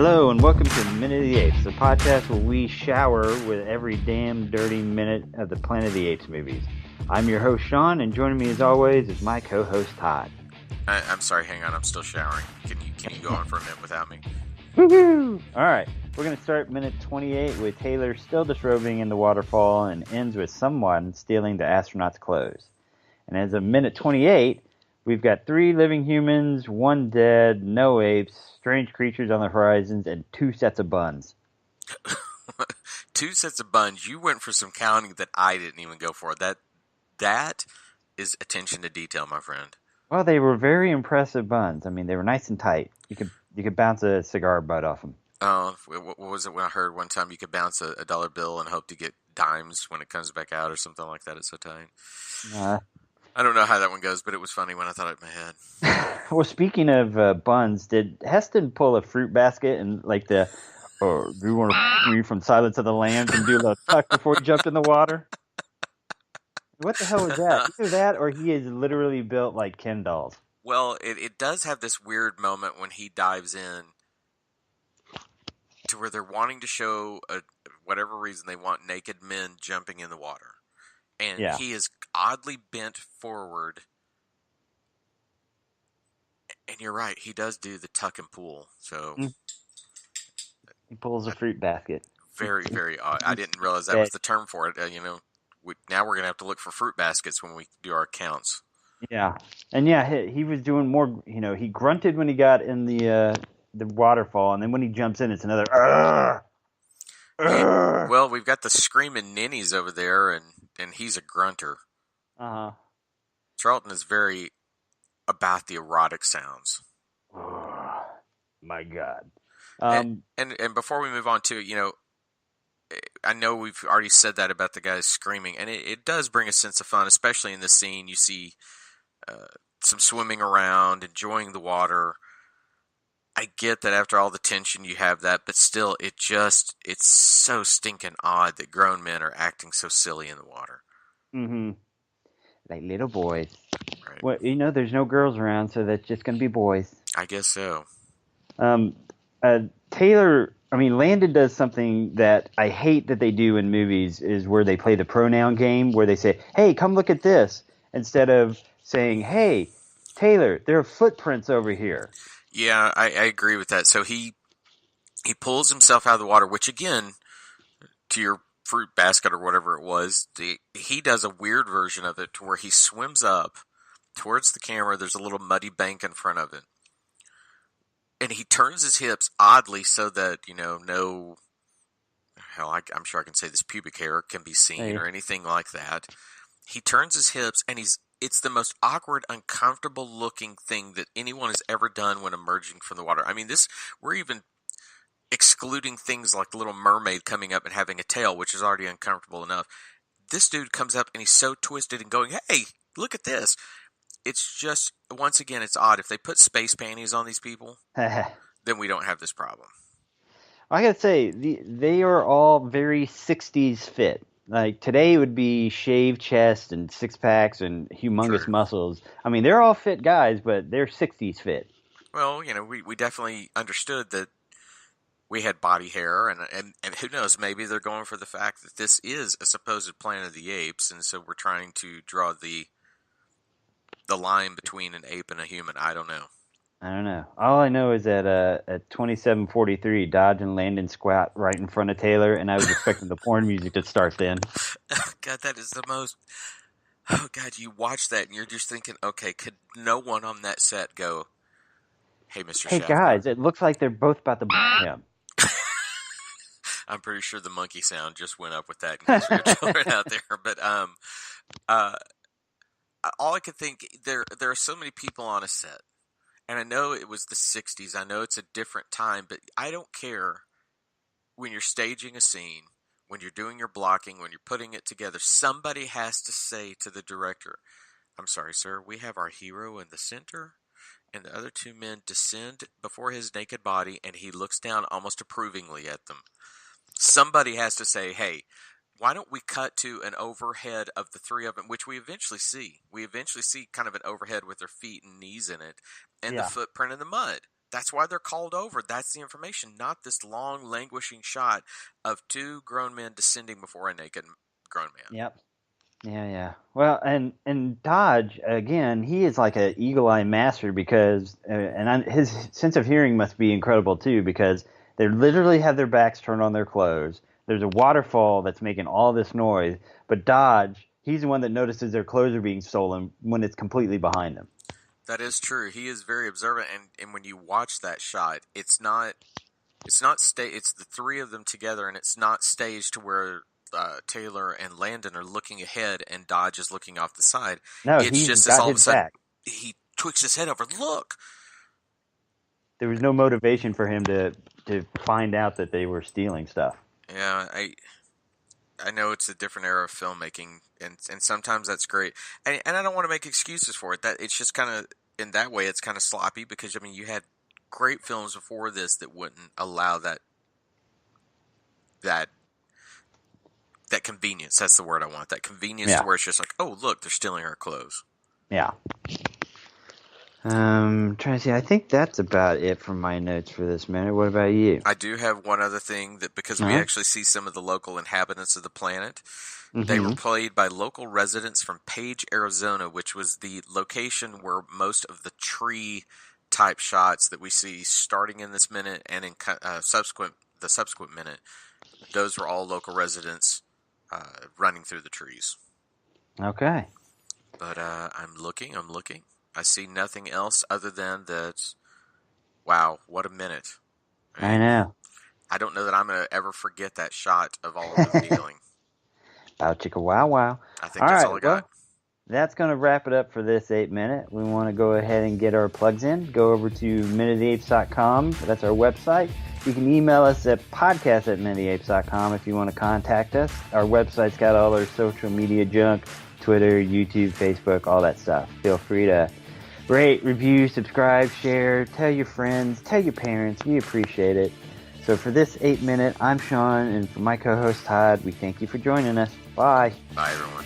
Hello and welcome to Minute of the Apes, the podcast where we shower with every damn dirty minute of the Planet of the Apes movies. I'm your host Sean, and joining me as always is my co-host Todd. I'm sorry, hang on, I'm still showering. Can you go on for a minute without me? Woohoo! Alright, we're going to start minute 28 with Taylor still disrobing in the waterfall and ends with someone stealing the astronaut's clothes. And as of minute 28, we've got 3 living humans, 1 dead, no apes, strange creatures on the horizons, and 2 sets of buns. 2 sets of buns. You went for some counting that I didn't even go for. That is attention to detail, my friend. Well, they were very impressive buns. I mean, they were nice and tight. You could bounce a cigar butt off them. Oh, what was it when I heard one time you could bounce a dollar bill and hope to get dimes when it comes back out or something like that? It's so tight. I don't know how that one goes, but it was funny when I thought it in my head. Well, speaking of buns, did Heston pull a Fruitbasket and do you want to me from Silence of the Lambs and do a little tuck before he jumped in the water? What the hell was that? Either that or he is literally built like Ken dolls. Well, it does have this weird moment when he dives in to where they're wanting to show, whatever reason, they want naked men jumping in the water. And he is oddly bent forward. And you're right, he does do the tuck and pull. So he pulls a Fruitbasket. Very, very odd. I didn't realize that was the term for it. Now we're going to have to look for fruit baskets when we do our counts. Yeah. And he was doing more, he grunted when he got in the waterfall, and then when he jumps in, it's another Well, we've got the screaming ninnies over there, and he's a grunter. Uh-huh. Charlton is very about the erotic sounds. Oh, my God. And before we move on to, I know we've already said that about the guys screaming, and it does bring a sense of fun, especially in this scene. You see some swimming around, enjoying the water. I get that after all the tension you have that, but still, it's so stinking odd that grown men are acting so silly in the water. Mm-hmm. Like little boys. Right. Well, there's no girls around, so that's just going to be boys. I guess so. Landon does something that I hate that they do in movies, is where they play the pronoun game, where they say, hey, come look at this, instead of saying, hey, Taylor, there are footprints over here. Yeah, I agree with that. So he pulls himself out of the water, which again, to your fruit basket or whatever it was, he does a weird version of it to where he swims up towards the camera. There's a little muddy bank in front of it. And he turns his hips oddly so that, I'm sure I can say this, pubic hair can be seen or anything like that. He turns his hips, and it's the most awkward, uncomfortable looking thing that anyone has ever done when emerging from the water. I mean, we're even excluding things like the Little Mermaid coming up and having a tail, which is already uncomfortable enough. This dude comes up and he's so twisted and going, hey, look at this. It's just, once again, it's odd. If they put space panties on these people, then we don't have this problem. I gotta say, they are all very 60s fit. Like, today would be shaved chest and six packs and humongous muscles. I mean, they're all fit guys, but they're 60s fit. Well, we definitely understood that we had body hair, and who knows, maybe they're going for the fact that this is a supposed Planet of the Apes, and so we're trying to draw the line between an ape and a human. I don't know. All I know is that at 27:43, Dodge and Landon squat right in front of Taylor, and I was expecting the porn music to start then. God, that is the most... Oh, God, you watch that, and you're just thinking, okay, could no one on that set go, hey, Mr. Hey, Shaft, guys, it looks like they're both about to him. I'm pretty sure the monkey sound just went up with that in case there are children out there. But all I could think, there are so many people on a set. And I know it was the 60s. I know it's a different time. But I don't care when you're staging a scene, when you're doing your blocking, when you're putting it together. Somebody has to say to the director, I'm sorry, sir, we have our hero in the center, and the other 2 men descend before his naked body, and he looks down almost approvingly at them. Somebody has to say, hey, why don't we cut to an overhead of the 3 of them, which we eventually see. We eventually see kind of an overhead with their feet and knees in it, and the footprint in the mud. That's why they're called over. That's the information, not this long, languishing shot of two grown men descending before a naked grown man. Yep. Yeah. Well, and Dodge again, he is like an eagle eye master because, his sense of hearing must be incredible too because they literally have their backs turned on their clothes. There's a waterfall that's making all this noise, but Dodge, he's the one that notices their clothes are being stolen when it's completely behind them. That is true. He is very observant, and when you watch that shot, it's the three of them together, and it's not staged to where Taylor and Landon are looking ahead and Dodge is looking off the side. No, It's he's just got all of a his sudden back. he twicks his head over. Look, There was no motivation for him to find out that they were stealing stuff. yeah, I know it's a different era of filmmaking, and sometimes that's great, and I don't want to make excuses for it. That it's just kind of in that way, it's kind of sloppy because I mean you had great films before this that wouldn't allow that convenience. That's the word I want. That convenience to where it's just like, oh look, they're stealing our clothes. Yeah. Trying to see. I think that's about it for my notes for this minute. What about you? I do have one other thing that because we actually see some of the local inhabitants of the planet. They were played by local residents from Page, Arizona, which was the location where most of the tree type shots that we see starting in this minute and in the subsequent minute, those were all local residents running through the trees. Okay. But I'm looking. I see nothing else other than that. Wow, what a minute! I know. I don't know that I'm going to ever forget that shot of all of them kneeling. Wow, chicka wow wow. I think that's all I got. Well, that's going to wrap it up for this 8 minute. We want to go ahead and get our plugs in. Go over to MotA-Minute.com. That's our website. You can email us at podcast@MotA-Minute.com if you want to contact us. Our website's got all our social media junk, Twitter, YouTube, Facebook, all that stuff. Feel free to rate, review, subscribe, share, tell your friends, tell your parents. We appreciate it. So for this 8 minute, I'm Sean, and for my co-host Todd, we thank you for joining us. Bye. Bye, everyone.